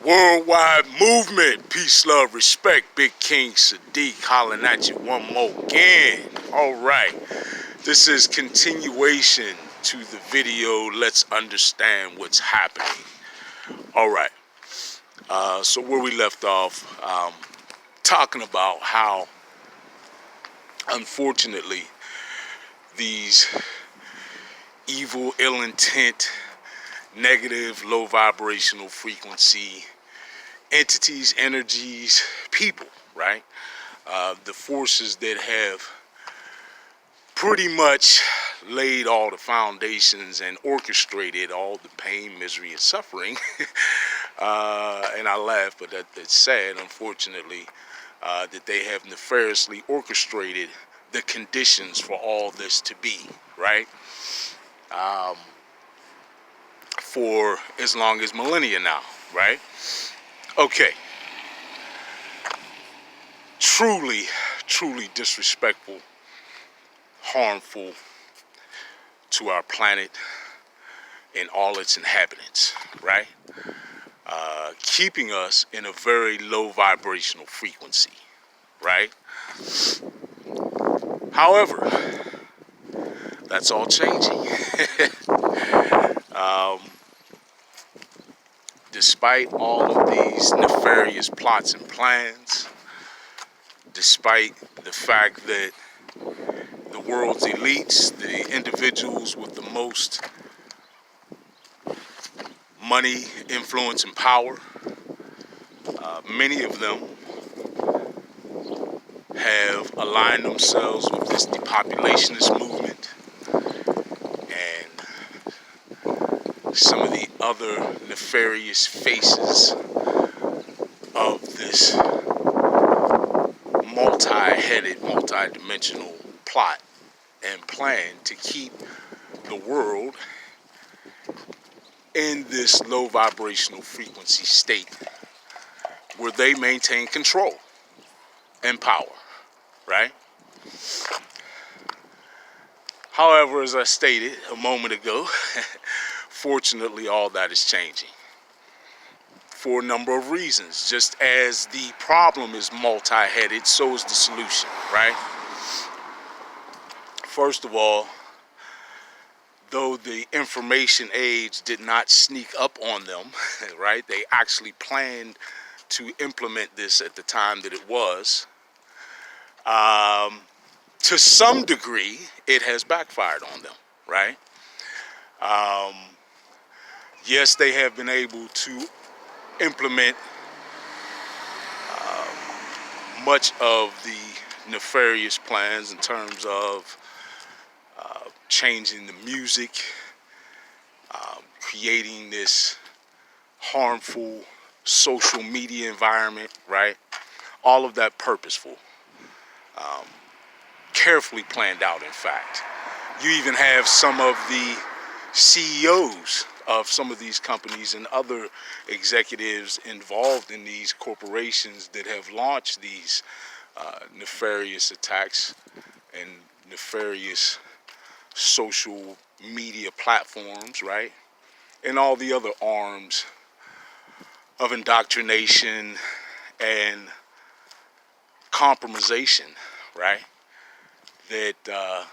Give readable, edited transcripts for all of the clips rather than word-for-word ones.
Worldwide movement, peace, love, respect. Big King Sadiq hollering at you one more again. All right, this is continuation to the video. Let's understand what's happening. All right, so where we left off, talking about how, unfortunately, these evil, ill intent, negative, low vibrational frequency entities, energies, people, right? The forces that have pretty much laid all the foundations and orchestrated all the pain, misery, and suffering. And I laugh, but that's sad, unfortunately, that they have nefariously orchestrated the conditions for all this to be, right? For as long as millennia now, right? Okay. Truly, truly disrespectful, harmful to our planet and all its inhabitants, right? Keeping us in a very low vibrational frequency, right? However, that's all changing. Despite all of these nefarious plots and plans, despite the fact that the world's elites, the individuals with the most money, influence, and power, many of them have aligned themselves with this depopulationist movement and some of the other nefarious faces of this multi-headed, multi-dimensional plot and plan to keep the world in this low vibrational frequency state where they maintain control and power, right? However, as I stated a moment ago, fortunately all that is changing for a number of reasons. Just as the problem is multi-headed, so is the solution, right? First of all, though the information age did not sneak up on them, right? They actually planned to implement this at the time that it was. To some degree, it has backfired on them, right? Yes, they have been able to implement much of the nefarious plans in terms of changing the music, creating this harmful social media environment, right? All of that purposeful, carefully planned out, in fact. You even have some of the CEOs of some of these companies and other executives involved in these corporations that have launched these nefarious attacks and nefarious social media platforms, right? And all the other arms of indoctrination and compromisation, right? That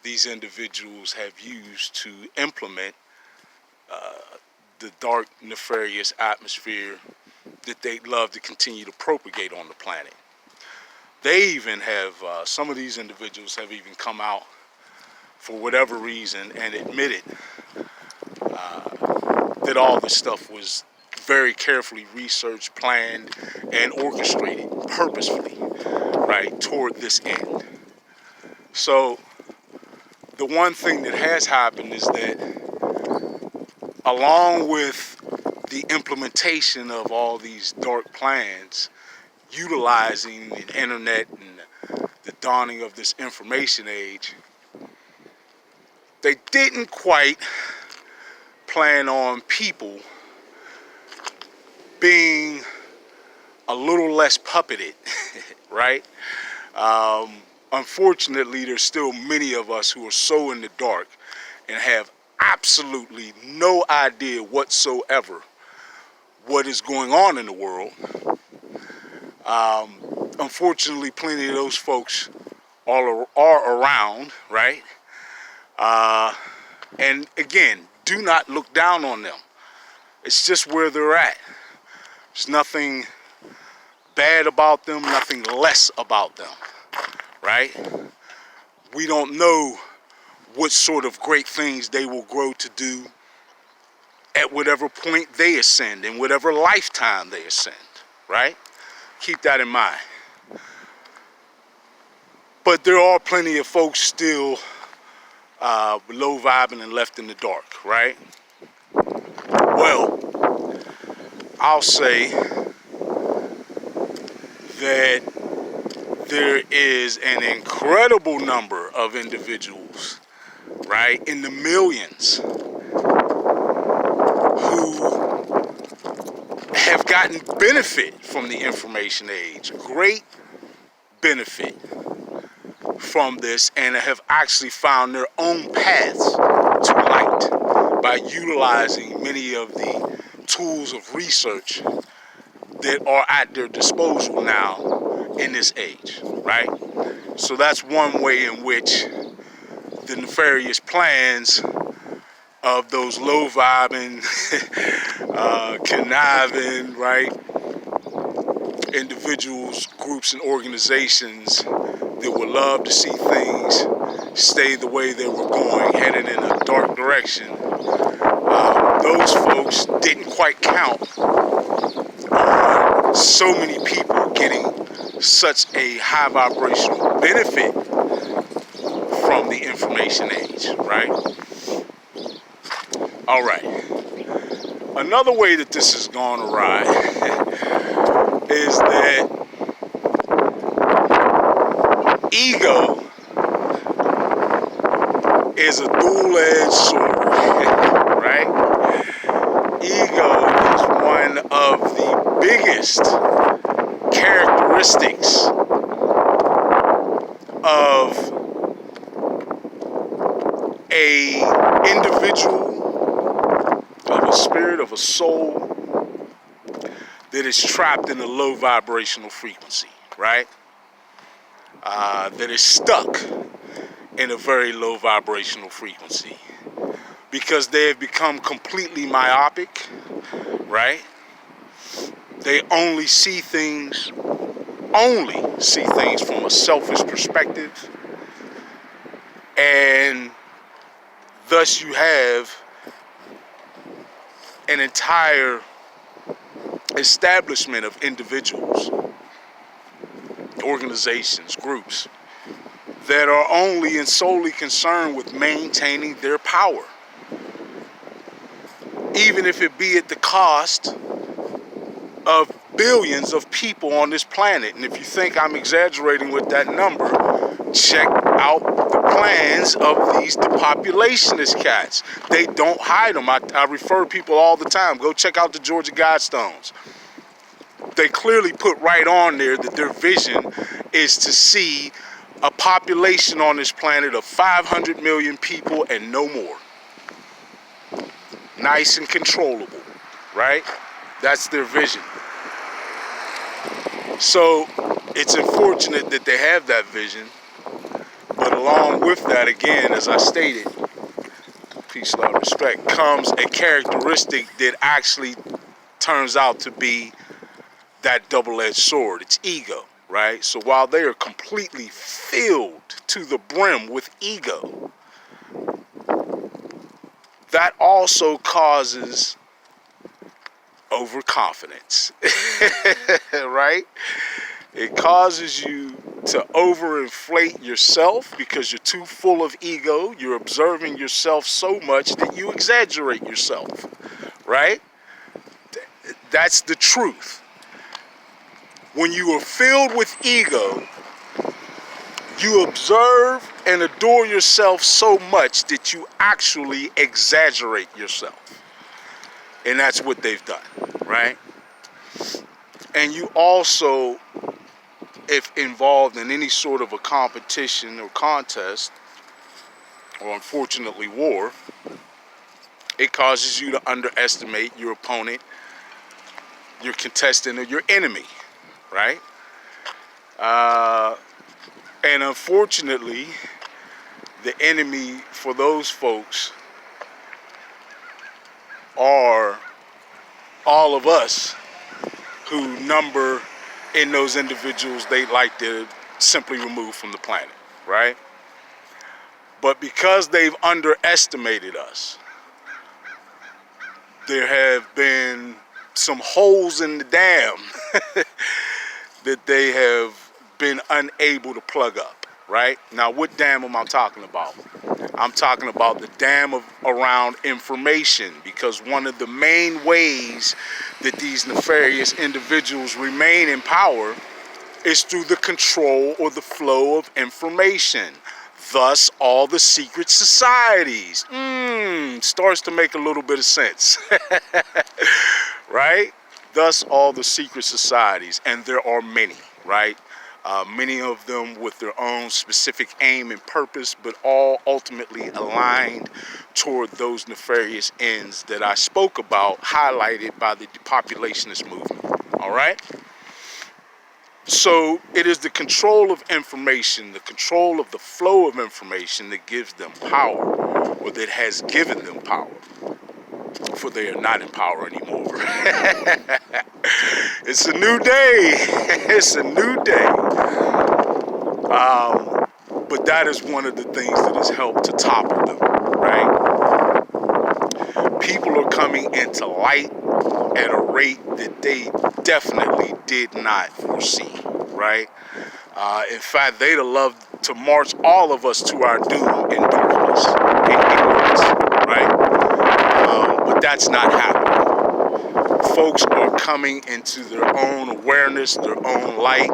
these individuals have used to implement the dark, nefarious atmosphere that they love to continue to propagate on the planet. They even have, some of these individuals have even come out for whatever reason and admitted that all this stuff was very carefully researched, planned, and orchestrated purposefully, right, toward this end. So the one thing that has happened is that along with the implementation of all these dark plans, utilizing the internet and the dawning of this information age, they didn't quite plan on people being a little less puppeted, right? Unfortunately, there's still many of us who are so in the dark and have absolutely no idea whatsoever what is going on in the world. Unfortunately, plenty of those folks are around, right? And again, do not look down on them. It's just where they're at. There's nothing bad about them, nothing less about them, right? We don't know what sort of great things they will grow to do at whatever point they ascend, in whatever lifetime they ascend, right? Keep that in mind. But there are plenty of folks still low vibing and left in the dark, right? Well, I'll say that there is an incredible number of individuals, right, in the millions, who have gotten benefit from the information age, great benefit from this, and have actually found their own paths to light by utilizing many of the tools of research that are at their disposal now in this age, right? So that's one way in which the nefarious plans of those low vibing, conniving, right, individuals, groups, and organizations that would love to see things stay the way they were going, headed in a dark direction. Those folks didn't quite count on so many people getting such a high vibrational benefit from the information age, right? All right. Another way that this has gone awry is that ego is a dual-edged sword, right? Ego is one of the biggest characteristics of a individual, of a spirit, of a soul that is trapped in a low vibrational frequency, right? That is stuck in a very low vibrational frequency because they have become completely myopic, right? They only see things from a selfish perspective, and thus you have an entire establishment of individuals, organizations, groups that are only and solely concerned with maintaining their power, even if it be at the cost of billions of people on this planet. And if you think I'm exaggerating with that number, check out the plans of these depopulationist cats. They don't hide them. I refer people all the time. Go check out the Georgia Guidestones. They clearly put right on there that their vision is to see a population on this planet of 500 million people and no more. Nice and controllable, right? That's their vision. So it's unfortunate that they have that vision, but along with that, again, as I stated, peace, love, respect, comes a characteristic that actually turns out to be that double-edged sword. It's ego, right? So while they are completely filled to the brim with ego, that also causes overconfidence, right? It causes you to overinflate yourself because you're too full of ego. You're observing yourself so much that you exaggerate yourself, right? That's the truth. When you are filled with ego, you observe and adore yourself so much that you actually exaggerate yourself. And that's what they've done, right? And you also, if involved in any sort of a competition or contest, or unfortunately war, it causes you to underestimate your opponent your contestant or your enemy, right? And unfortunately, the enemy for those folks are all of us who number in those individuals they like to simply remove from the planet, right? But because they've underestimated us, there have been some holes in the dam that they have been unable to plug up, right? Now, what dam am I talking about? I'm talking about the dam around information, because one of the main ways that these nefarious individuals remain in power is through the control or the flow of information. Thus, all the secret societies. Starts to make a little bit of sense, right? Thus, all the secret societies, and there are many, right? Many of them with their own specific aim and purpose, but all ultimately aligned toward those nefarious ends that I spoke about, highlighted by the depopulationist movement, all right? So it is the control of information, the control of the flow of information that gives them power, or that has given them power, for they are not in power anymore. It's a new day. It's a new day. But that is one of the things that has helped to topple them, right? People are coming into light at a rate that they definitely did not foresee, right? In fact, they'd have loved to march all of us to our doom in darkness, in ignorance, right? But that's not happening. Folks are coming into their own awareness, their own light,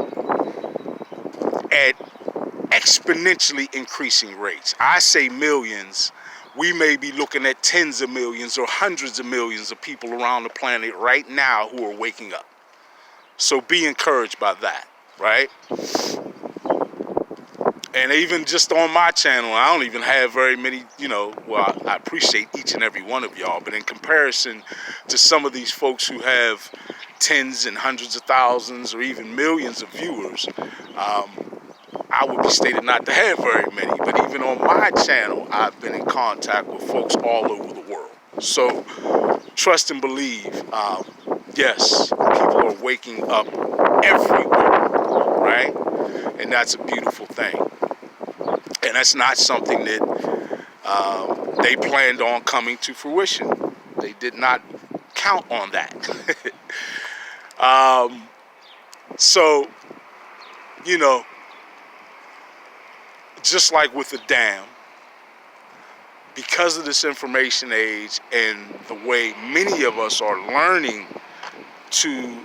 at exponentially increasing rates. I say millions. We may be looking at tens of millions or hundreds of millions of people around the planet right now who are waking up. So be encouraged by that, right? And even just on my channel, I don't even have very many, well, I appreciate each and every one of y'all, but in comparison to some of these folks who have tens and hundreds of thousands or even millions of viewers, I would be stated not to have very many. But even on my channel, I've been in contact with folks all over the world. So trust and believe, yes, people are waking up everywhere, right? And that's a beautiful thing. And that's not something that they planned on coming to fruition. They did not count on that. So, just like with the dam, because of this information age and the way many of us are learning to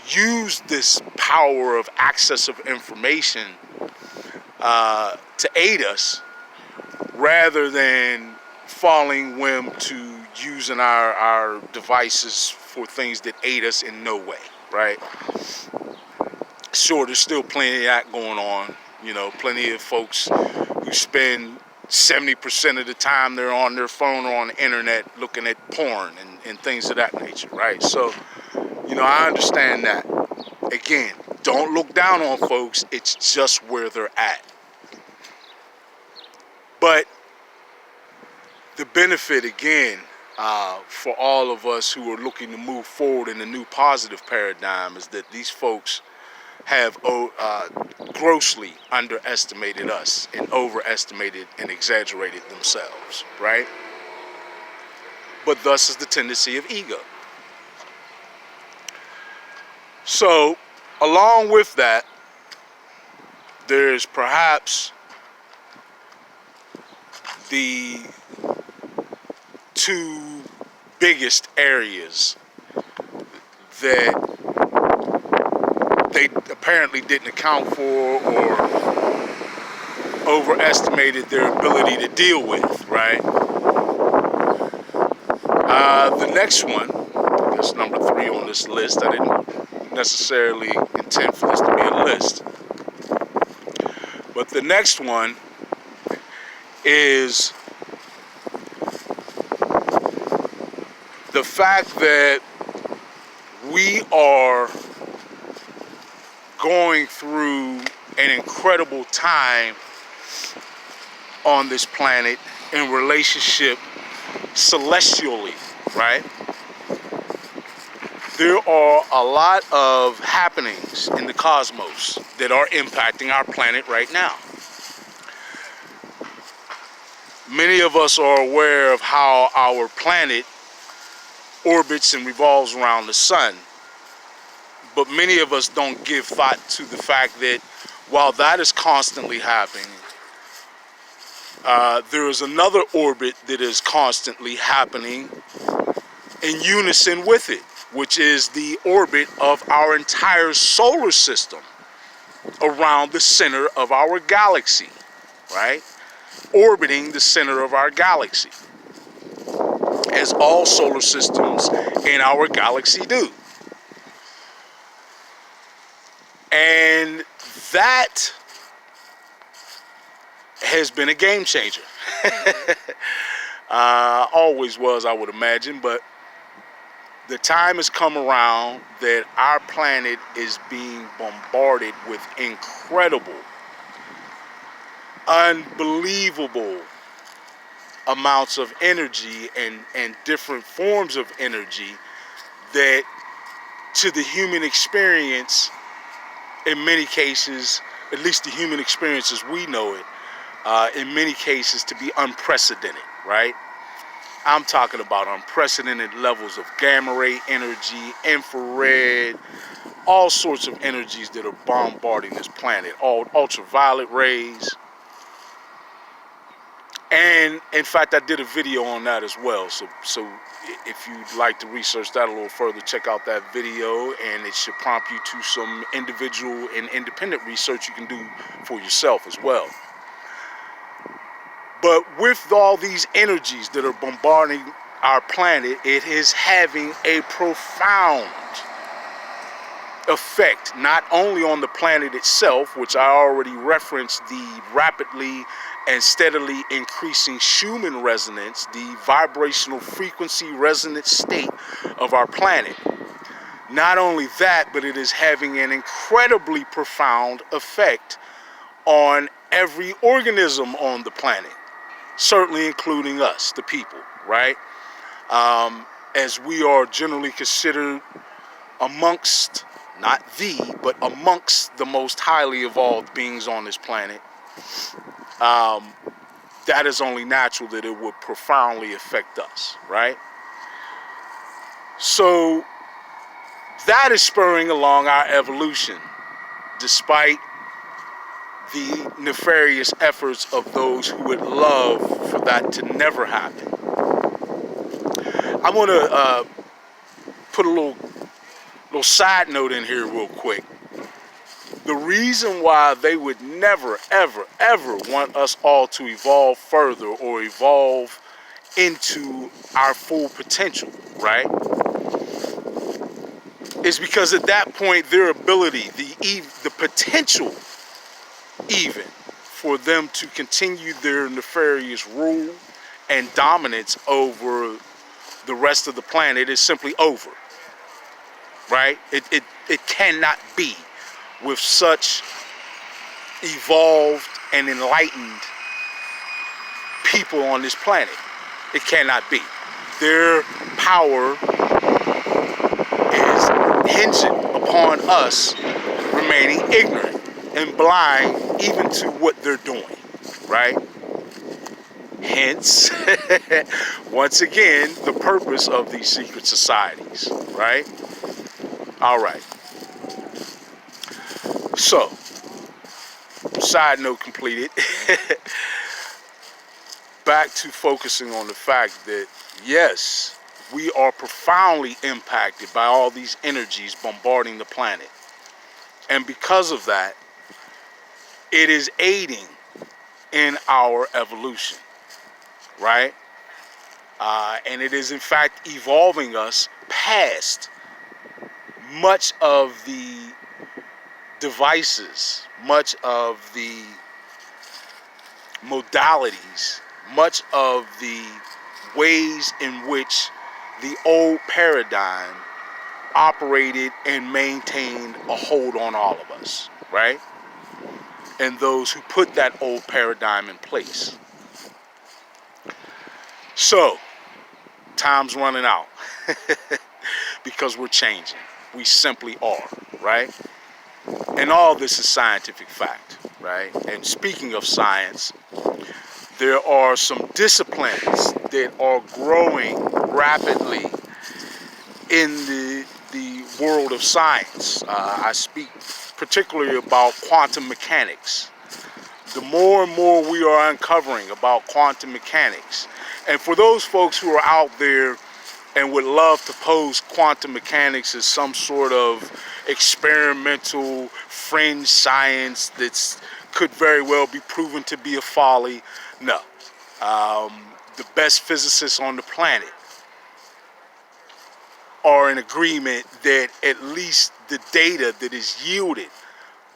use this power of access of information to aid us, rather than falling whim to using our devices for things that aid us in no way, right? Sure, there's still plenty of that going on. Plenty of folks who spend 70% of the time they're on their phone or on the internet looking at porn and things of that nature, right? So, I understand that. Again, don't look down on folks. It's just where they're at. But the benefit, again, for all of us who are looking to move forward in a new positive paradigm is that these folks have grossly underestimated us and overestimated and exaggerated themselves, right? But thus is the tendency of ego. So, along with that, there's perhaps the two biggest areas that they apparently didn't account for or overestimated their ability to deal with, right? The next one, that's number 3 on this list. I didn't necessarily intend for this to be a list. But the next one is the fact that we are going through an incredible time on this planet in relationship celestially, right? There are a lot of happenings in the cosmos that are impacting our planet right now. Many of us are aware of how our planet orbits and revolves around the sun, but many of us don't give thought to the fact that while that is constantly happening, there is another orbit that is constantly happening in unison with it, which is the orbit of our entire solar system around the center of our galaxy, right? Orbiting the center of our galaxy, as all solar systems in our galaxy do. And that has been a game changer. Always was, I would imagine, but the time has come around that our planet is being bombarded with incredible, unbelievable amounts of energy and different forms of energy that, to the human experience, in many cases, at least the human experience as we know it, in many cases to be unprecedented, right? I'm talking about unprecedented levels of gamma ray energy, infrared, all sorts of energies that are bombarding this planet, all ultraviolet rays. And in fact, I did a video on that as well. So if you'd like to research that a little further, check out that video, and it should prompt you to some individual and independent research you can do for yourself as well. But with all these energies that are bombarding our planet, it is having a profound effect, not only on the planet itself, which I already referenced, the rapidly and steadily increasing Schumann resonance, the vibrational frequency resonant state of our planet. Not only that, but it is having an incredibly profound effect on every organism on the planet, certainly including us, the people, right? As we are generally considered amongst, not the, but amongst the most highly evolved beings on this planet, that is only natural that it would profoundly affect us, right? So that is spurring along our evolution, despite the nefarious efforts of those who would love for that to never happen. I want to put a little side note in here real quick. The reason why they would never, ever, ever want us all to evolve further or evolve into our full potential, right, is because at that point their ability, the potential even for them to continue their nefarious rule and dominance over the rest of the planet is simply over, right? It cannot be with such evolved and enlightened people on this planet. It cannot be. Their power is hinging upon us remaining ignorant and blind even to what they're doing, right? Hence, once again, the purpose of these secret societies, right? All right. So, side note completed. Back to focusing on the fact that, yes, we are profoundly impacted by all these energies bombarding the planet. And because of that, it is aiding in our evolution, right? And it is, in fact, evolving us past much of the devices, much of the modalities, much of the ways in which the old paradigm operated and maintained a hold on all of us, right? And those who put that old paradigm in place. So, time's running out because we're changing. We simply are, right? And all this is scientific fact, right? And speaking of science, there are some disciplines that are growing rapidly in the world of science. I speak particularly about quantum mechanics. The more and more we are uncovering about quantum mechanics, and for those folks who are out there and would love to pose quantum mechanics as some sort of experimental fringe science that could very well be proven to be a folly, no. The best physicists on the planet are in agreement that at least the data that is yielded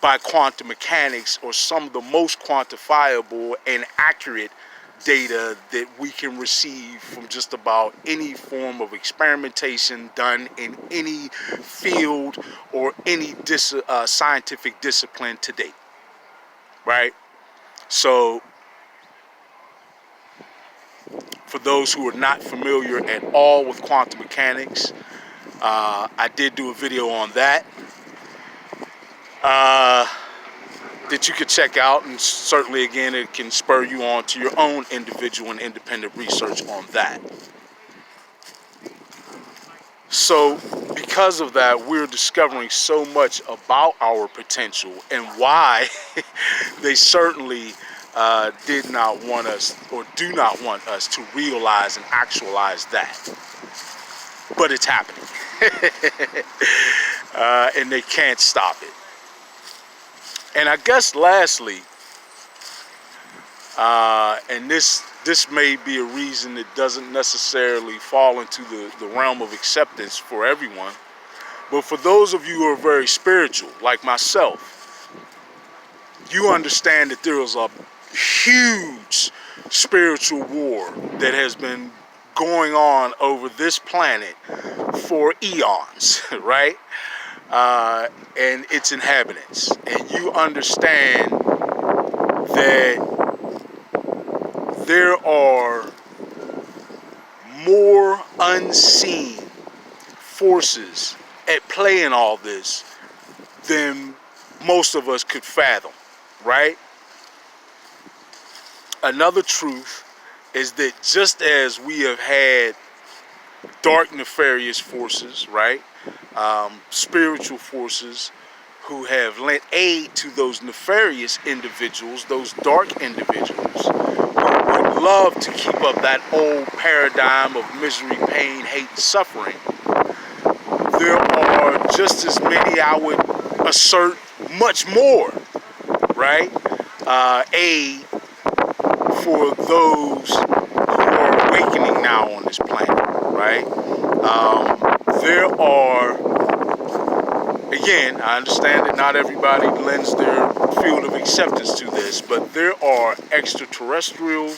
by quantum mechanics are some of the most quantifiable and accurate data that we can receive from just about any form of experimentation done in any field or any scientific discipline to date, right? So for those who are not familiar at all with quantum mechanics, I did do a video on that that you could check out, and certainly again it can spur you on to your own individual and independent research on that. So because of that, we're discovering so much about our potential and why they certainly did not want us, or do not want us, to realize and actualize that. But it's happening. And they can't stop it. And I guess lastly, and this may be a reason that doesn't necessarily fall into the realm of acceptance for everyone, but for those of you who are very spiritual, like myself, you understand that there is a huge spiritual war that has been going on over this planet for eons, right? And its inhabitants. And you understand that there are more unseen forces at play in all this than most of us could fathom, right? Another truth is that just as we have had dark, nefarious forces, right? Spiritual forces who have lent aid to those nefarious individuals, those dark individuals who would love to keep up that old paradigm of misery, pain, hate, and suffering. There are just as many, I would assert, much more, right? Aid for those who are awakening now on this planet, right? There are, again, I understand that not everybody lends their field of acceptance to this, but there are extraterrestrial,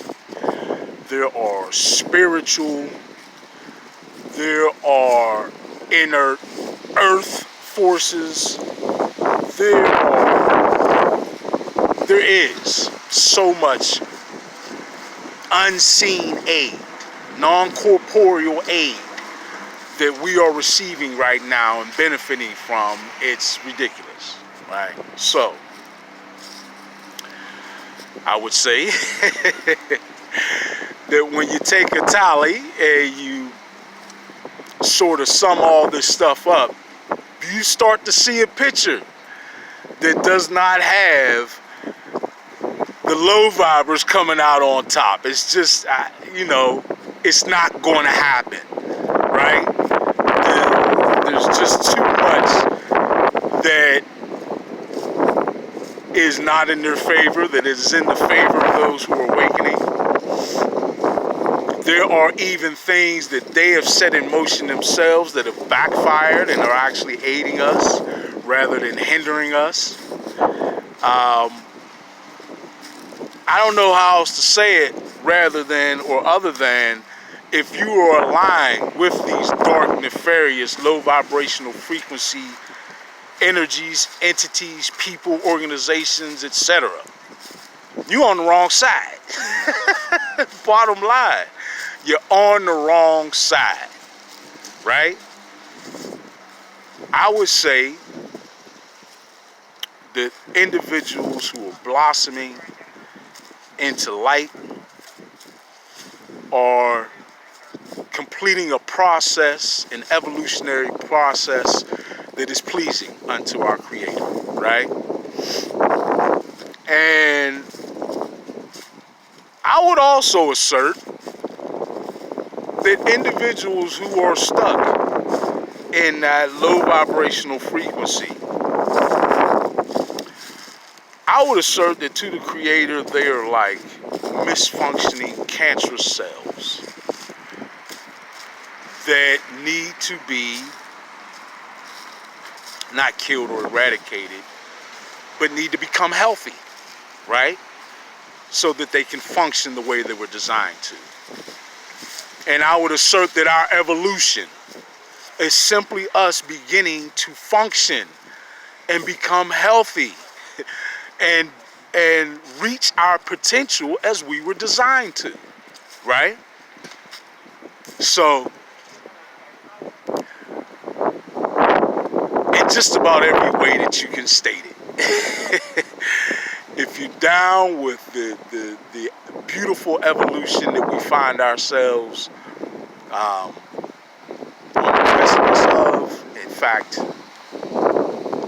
there are spiritual, there are inner earth forces, there is so much unseen aid, non-corporeal aid that we are receiving right now and benefiting from. It's ridiculous, right? So, I would say that when you take a tally and you sort of sum all this stuff up, you start to see a picture that does not have the low vibers coming out on top. It's just, it's not going to happen, right? There's just too much that is not in their favor, that is in the favor of those who are awakening. There are even things that they have set in motion themselves that have backfired and are actually aiding us rather than hindering us. I don't know how else to say it rather than, or other than, if you are aligned with these dark, nefarious, low vibrational frequency energies, entities, people, organizations, etc., you're on the wrong side. Bottom line, you're on the wrong side, right? I would say that individuals who are blossoming into light are completing a process, an evolutionary process that is pleasing unto our Creator, right? And I would also assert that individuals who are stuck in that low vibrational frequency, I would assert that to the Creator, they are like misfunctioning cancerous cells that need to be not killed or eradicated, but need to become healthy, right? So that they can function the way they were designed to. And I would assert that our evolution is simply us beginning to function and become healthy and reach our potential as we were designed to, right? So, in just about every way that you can state it, if you're down with the beautiful evolution that we find ourselves on the precipice of, in fact,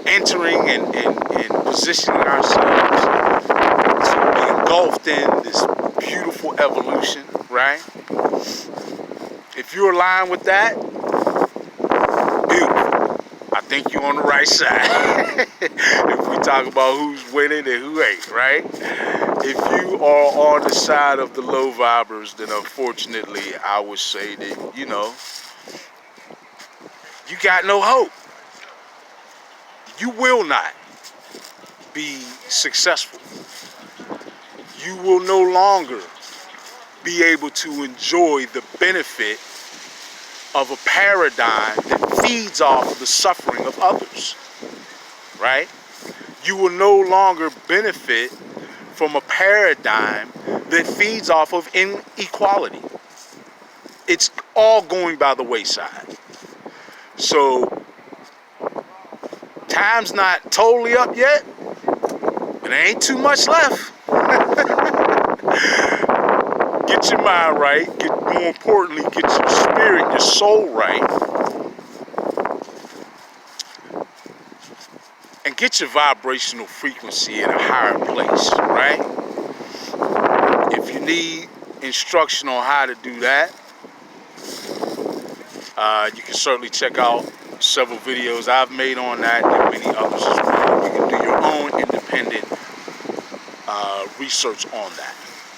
entering and positioning ourselves to be engulfed in this beautiful evolution, right? If you're aligned with that, beautiful. I think you're on the right side. If we talk about who's winning and who ain't, right? If you are on the side of the low vibers, then unfortunately, I would say that, you got no hope. You will not be successful. You will no longer be able to enjoy the benefit of a paradigm that feeds off the suffering of others, right? You will no longer benefit from a paradigm that feeds off of inequality. It's all going by the wayside. So, time's not totally up yet, but there ain't too much left. Get your mind right. More importantly, get your spirit, your soul right. And get your vibrational frequency in a higher place, right? If you need instruction on how to do that, you can certainly check out several videos I've made on that and many others as well. You can do your own independent research on that,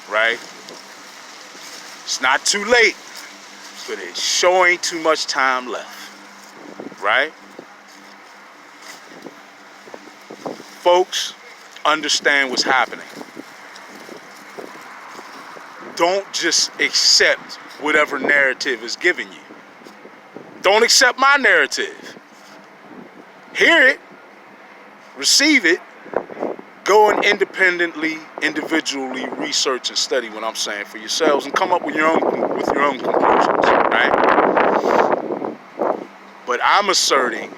right? It's not too late, but it sure ain't too much time left, right? Folks, understand what's happening. Don't just accept whatever narrative is given you. Don't accept my narrative. Hear it, receive it, go and independently, individually research and study what I'm saying for yourselves and come up with your own conclusions, right? But I'm asserting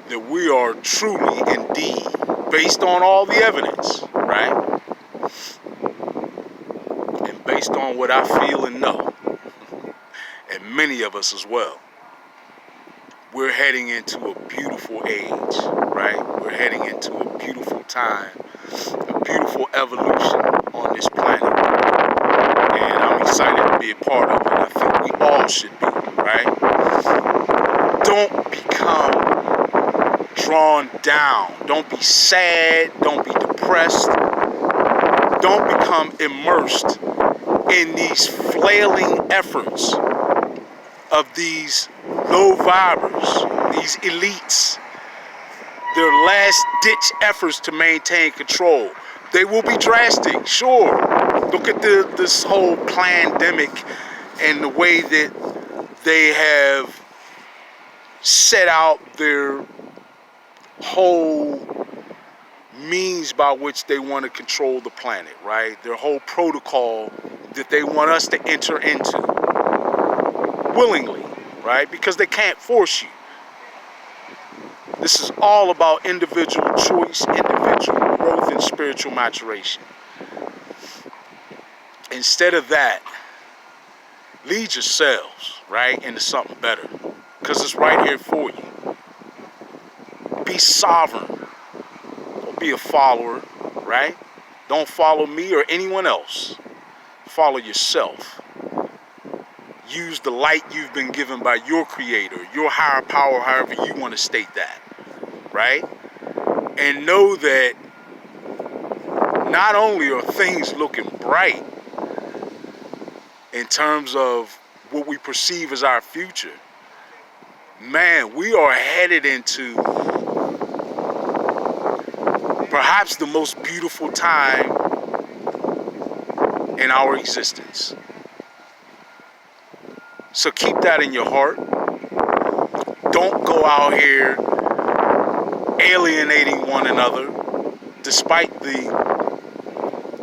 that we are truly, indeed, based on all the evidence, right? And based on what I feel and know, and many of us as well, we're heading into a beautiful age, right? We're heading into a beautiful time, a beautiful evolution on this planet. And I'm excited to be a part of it. I think we all should be, right? Don't become drawn down. Don't be sad. Don't be depressed. Don't become immersed in these flailing efforts of these low vibers, these elites, their last ditch efforts to maintain control. They will be drastic, sure. Look at this whole pandemic and the way that they have set out their whole means by which they want to control the planet, right? Their whole protocol that they want us to enter into willingly, right? Because they can't force you. This is all about individual choice, individual growth, and spiritual maturation. Instead of that, lead yourselves, right, into something better. Because it's right here for you. Be sovereign. Don't be a follower, right? Don't follow me or anyone else. Follow yourself. Use the light you've been given by your creator, your higher power, however you want to state that, right? And know that not only are things looking bright in terms of what we perceive as our future, man, we are headed into perhaps the most beautiful time in our existence. So keep that in your heart. Don't go out here alienating one another despite the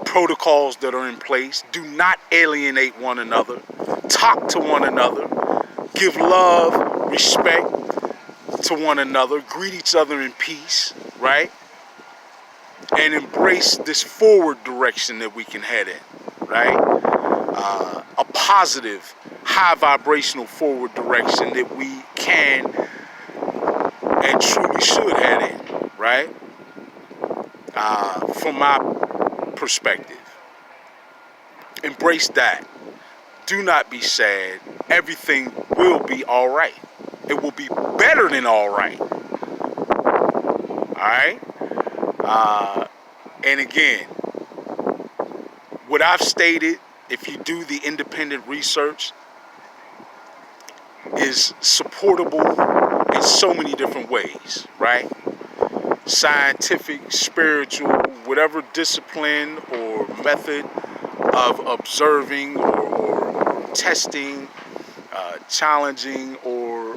protocols that are in place. Do not alienate one another. Talk to one another. Give love, respect to one another. Greet each other in peace, right? And embrace this forward direction that we can head in, right? A positive, high vibrational forward direction that we can and truly should head in, right? From my perspective, embrace that. Do not be sad. Everything will be all right. It will be better than all right. All right? And again, what I've stated, if you do the independent research, is supportable in so many different ways, right? Scientific, spiritual, whatever discipline or method of observing or testing, challenging or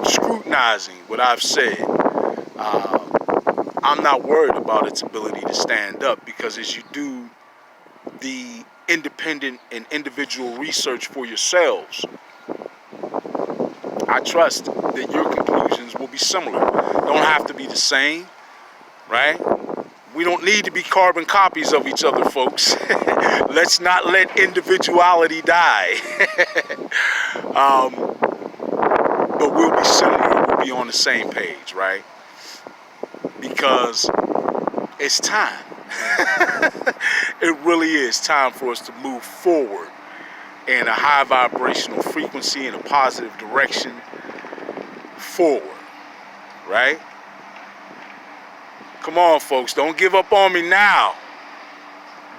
scrutinizing what I've said. I'm not worried about its ability to stand up, because as you do the independent and individual research for yourselves, I trust that your conclusions will be similar. Don't have to be the same, right? We don't need to be carbon copies of each other, folks. Let's not let individuality die. But we'll be similar. We'll be on the same page, right? Because it's time. It really is time for us to move forward in a high vibrational frequency, in a positive direction forward, right? Come on, folks, don't give up on me now.